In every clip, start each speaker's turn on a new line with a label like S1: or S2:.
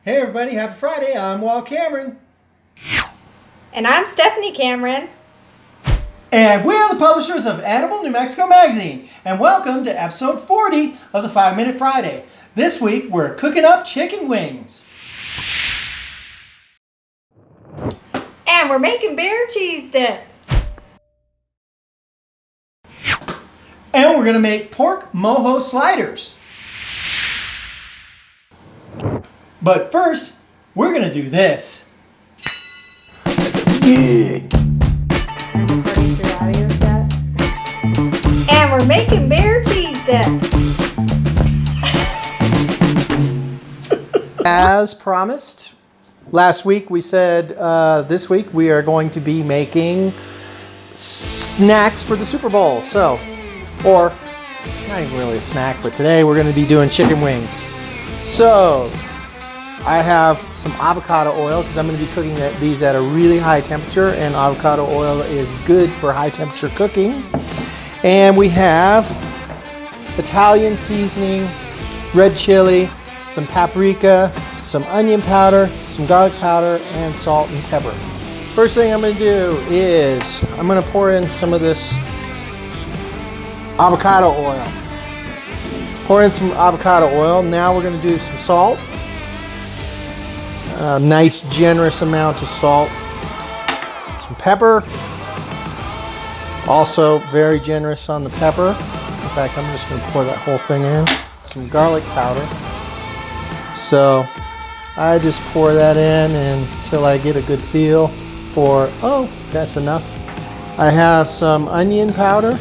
S1: Hey everybody, happy Friday. I'm Walt Cameron.
S2: And I'm Stephanie Cameron.
S1: And we are the publishers of Animal New Mexico Magazine. And welcome to episode 40 of the 5 Minute Friday. This week we're cooking up chicken wings.
S2: And we're making beer cheese dip.
S1: And we're going to make pork mojo sliders. But first, we're going to do this. Yeah.
S2: And we're making beer cheese dip.
S1: As promised, last week we said this week we are going to be making snacks for the Super Bowl. Or not even really a snack, but today we're going to be doing chicken wings. So I have some avocado oil because I'm going to be cooking these at a really high temperature, and avocado oil is good for high temperature cooking. And we have Italian seasoning, red chili, some paprika, some onion powder, some garlic powder, and salt and pepper. First thing I'm going to do is I'm going to pour in some of this avocado oil. Pour in some avocado oil. Now we're going to do some salt. A nice generous amount of salt. Some pepper. Also very generous on the pepper. In fact, I'm just going to pour that whole thing in. Some garlic powder. So I just pour that in until I get a good feel for, oh, that's enough. I have some onion powder.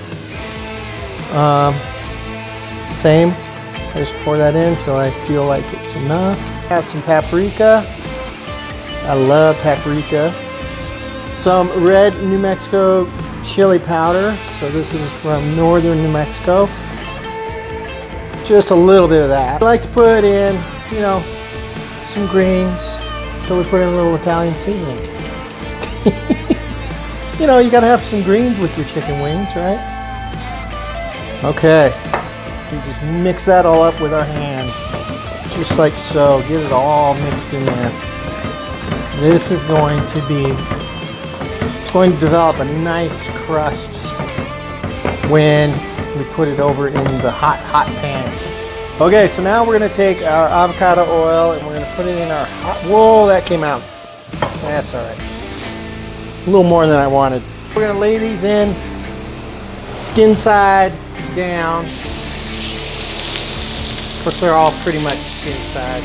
S1: Same. I just pour that in until I feel like it's enough. I have some paprika. I love paprika. Some red New Mexico chili powder. So this is from northern New Mexico. Just a little bit of that. I like to put in, some greens. So we put in a little Italian seasoning. You gotta have some greens with your chicken wings, right? Okay. We just mix that all up with our hands. Just like so. Get it all mixed in there. This is going to develop a nice crust when we put it over in the hot pan. Okay, so now we're going to take our avocado oil and we're going to put it in our hot, whoa, that came out. That's all right. A little more than I wanted. We're going to lay these in, skin side down. Of course, they're all pretty much skin side.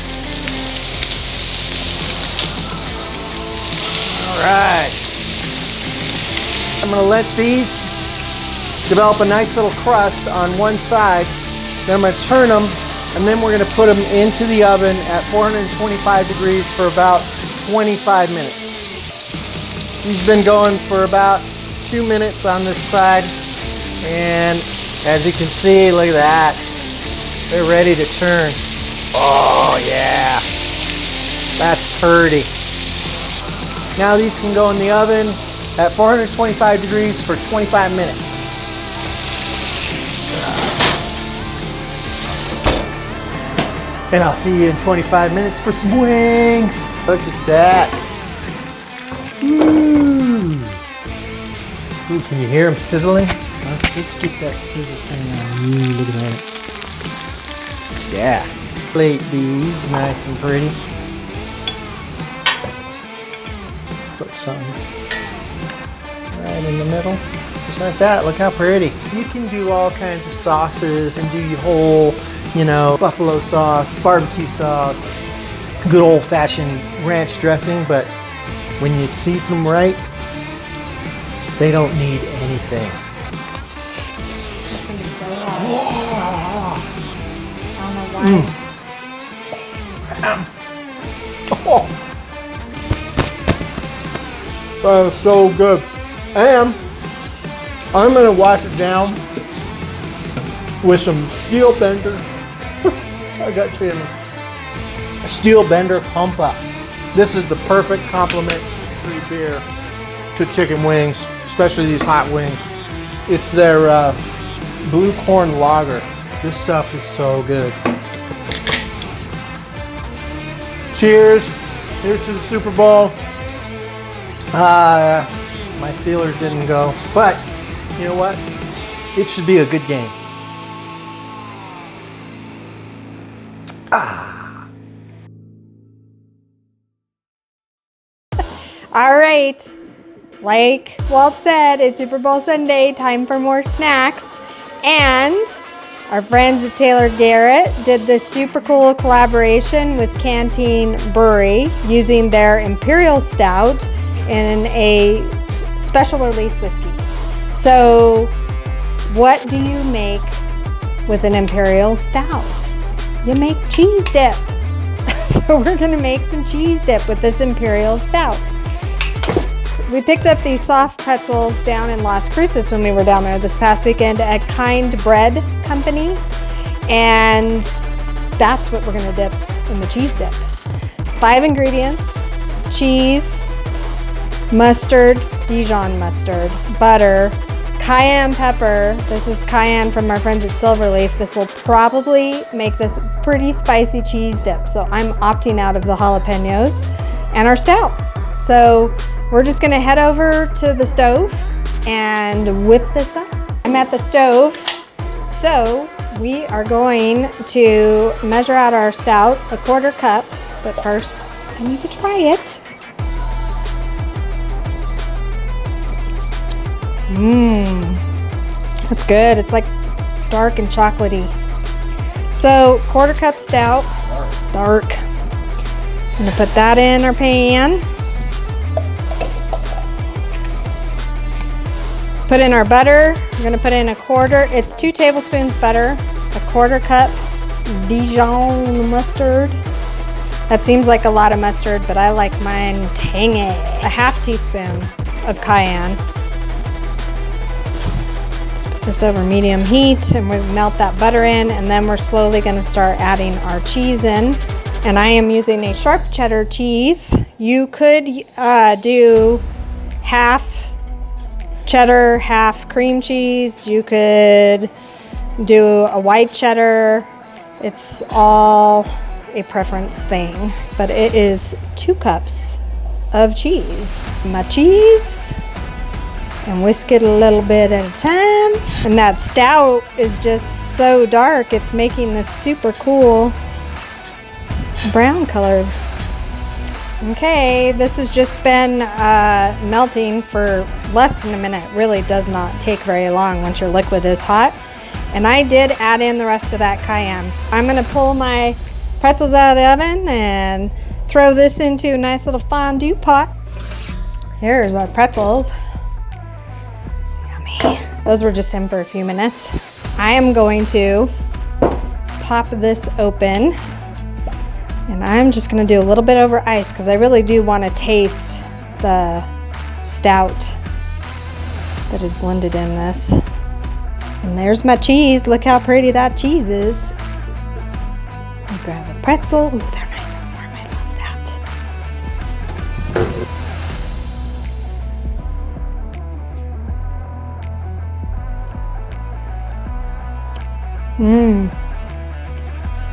S1: All right. I'm going to let these develop a nice little crust on one side. Then I'm going to turn them, and then we're going to put them into the oven at 425 degrees for about 25 minutes. These have been going for about 2 minutes on this side. And as you can see, look at that. They're ready to turn. Oh, yeah. That's pretty. Now these can go in the oven at 425 degrees for 25 minutes. And I'll see you in 25 minutes for some wings. Look at that. Ooh. Ooh, can you hear them sizzling? Let's get that sizzle thing on. Ooh, look at that. Yeah. Plate these nice and pretty. Put some right in the middle. Just like that. Look how pretty. You can do all kinds of sauces and do your whole, buffalo sauce, barbecue sauce, good old-fashioned ranch dressing, but when you season them right, they don't need anything. Oh, that is so good. And I'm going to wash it down with some Steel Bender. I got to a Steel Bender Compa. This is the perfect complementary beer to chicken wings, especially these hot wings. It's their blue corn lager. This stuff is so good. Cheers. Here's to the Super Bowl. My Steelers didn't go, but you know what? It should be a good game.
S2: All right. Like Walt said, it's Super Bowl Sunday. Time for more snacks. And our friends at Taylor Garrett did this super cool collaboration with Canteen Brewery using their Imperial Stout in a special release whiskey. So what do you make with an Imperial Stout? You make cheese dip. So we're gonna make some cheese dip with this Imperial Stout. We picked up these soft pretzels down in Las Cruces when we were down there this past weekend at Kind Bread Company. And that's what we're gonna dip in the cheese dip. 5 ingredients: cheese, mustard, Dijon mustard, butter, cayenne pepper. This is cayenne from our friends at Silverleaf. This will probably make this pretty spicy cheese dip. So I'm opting out of the jalapenos and our stout. So we're just gonna head over to the stove and whip this up. I'm at the stove, so we are going to measure out our stout, a 1/4 cup, but first I need to try it. That's good. It's like dark and chocolatey. So 1/4 cup stout, dark. I'm gonna put that in our pan. Put in our butter. We're gonna put in it's 2 tablespoons butter, a 1/4 cup Dijon mustard. That seems like a lot of mustard, but I like mine tangy. A 1/2 teaspoon of cayenne. Let's put this over medium heat and we melt that butter in, and then we're slowly gonna start adding our cheese in. And I am using a sharp cheddar cheese. You could do half cheddar, half cream cheese. You could do a white cheddar. It's all a preference thing, but it is 2 cups of cheese. My cheese, and whisk it a little bit at a time. And that stout is just so dark. It's making this super cool brown color. Okay, this has just been melting for less than a minute. It really does not take very long once your liquid is hot. And I did add in the rest of that cayenne. I'm gonna pull my pretzels out of the oven and throw this into a nice little fondue pot. Here's our pretzels. Yummy. Those were just in for a few minutes. I am going to pop this open. And I'm just gonna do a little bit over ice because I really do want to taste the stout that is blended in this. And there's my cheese. Look how pretty that cheese is. I'll grab a pretzel. Ooh, they're nice and warm. I love that.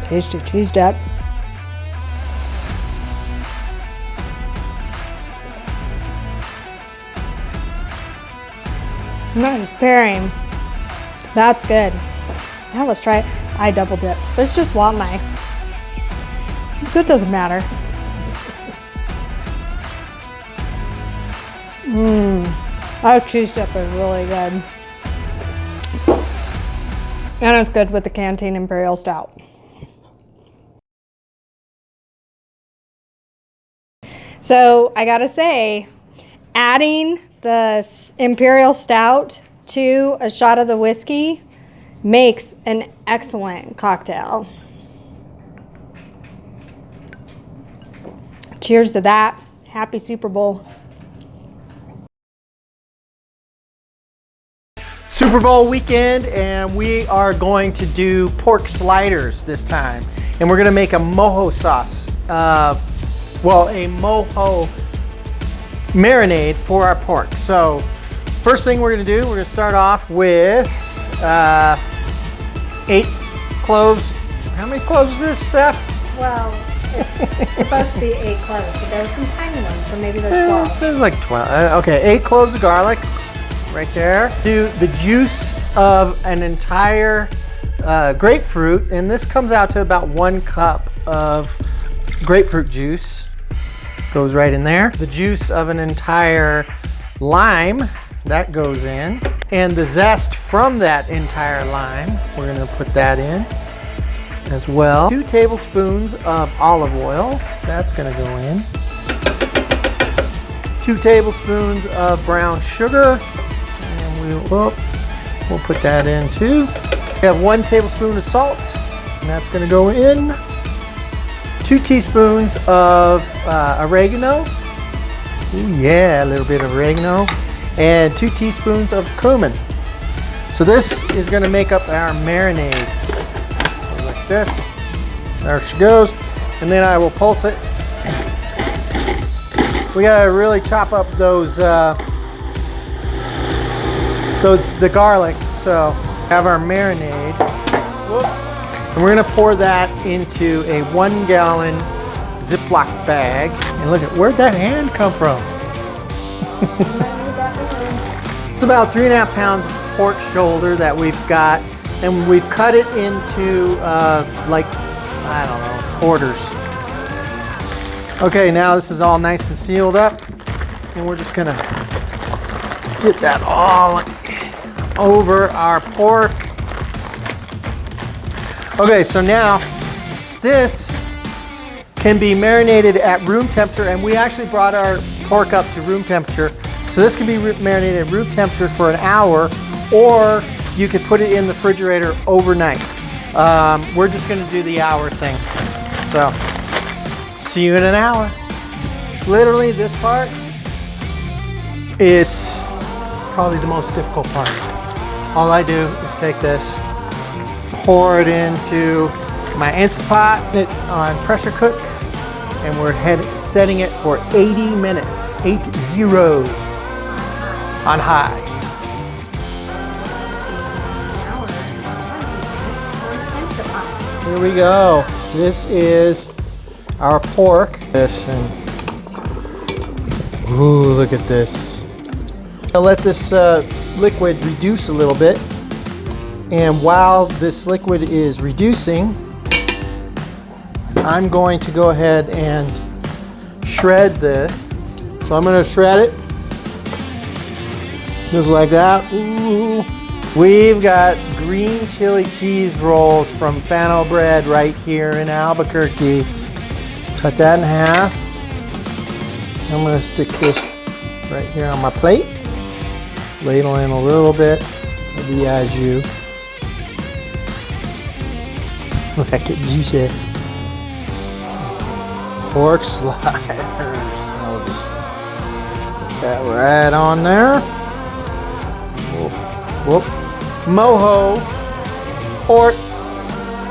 S2: Tasty cheese dip. Nice pairing. That's good. Now let's try it. I double dipped, but it's just one knife. So it doesn't matter. That cheese dip is really good. And it's good with the Canteen Imperial Stout. So I gotta say, adding the Imperial Stout to a shot of the whiskey makes an excellent cocktail. Cheers to that. Happy Super Bowl.
S1: Super Bowl weekend, and we are going to do pork sliders this time. And we're gonna make a mojo sauce. A mojo marinade for our pork. So first thing we're gonna do, we're gonna start off with 8 cloves. How many cloves is this, Steph?
S2: Well, It's supposed to be 8 cloves, but there were some tiny ones, so maybe there's 12.
S1: There's like 12. Okay, 8 cloves of garlics right there. Do the juice of an entire grapefruit, and this comes out to about 1 cup of grapefruit juice. Goes right in there. The juice of an entire lime, that goes in. And the zest from that entire lime, we're gonna put that in as well. 2 tablespoons of olive oil, that's gonna go in. 2 tablespoons of brown sugar, and we'll put that in too. We have 1 tablespoon of salt, and that's gonna go in. 2 teaspoons of oregano. Ooh, yeah, a little bit of oregano. And 2 teaspoons of cumin. So this is gonna make up our marinade. Like this. There she goes. And then I will pulse it. We gotta really chop up those, the garlic. So have our marinade. Whoops. And we're gonna pour that into a 1-gallon Ziploc bag. And look at, where'd that hand come from? It's about 3.5 pounds of pork shoulder that we've got. And we've cut it into like, I don't know, quarters. Okay, now this is all nice and sealed up. And we're just gonna get that all over our pork. Okay, so now this can be marinated at room temperature, and we actually brought our pork up to room temperature. So this can be marinated at room temperature for an hour, or you could put it in the refrigerator overnight. We're just gonna do the hour thing. So, see you in an hour. Literally this part, it's probably the most difficult part. All I do is take this, pour it into my Instant Pot, put it on pressure cook, and we're setting it for 80 minutes, 80 on high. Here we go. This is our pork. This and ooh, look at this. I'll let this liquid reduce a little bit. And while this liquid is reducing, I'm going to go ahead and shred this. So I'm going to shred it just like that. Ooh. We've got green chili cheese rolls from Fano Bread right here in Albuquerque. Cut that in half. I'm going to stick this right here on my plate. Ladle in a little bit of the au jus. Like it juicy. Pork sliders. I'll just put that right on there. Whoop, whoop. Mojo pork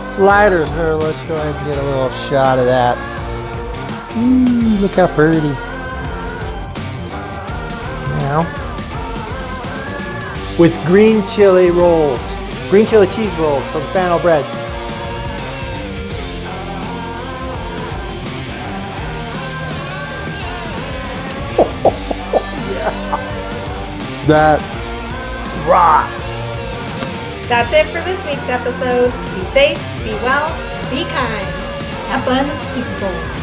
S1: sliders. Here, let's go ahead and get a little shot of that. Ooh, look how pretty. Now, with green chili rolls, green chili cheese rolls from Fano Bread. That rocks.
S2: That's it for this week's episode. Be safe, be well, be kind. Have fun at the Super Bowl.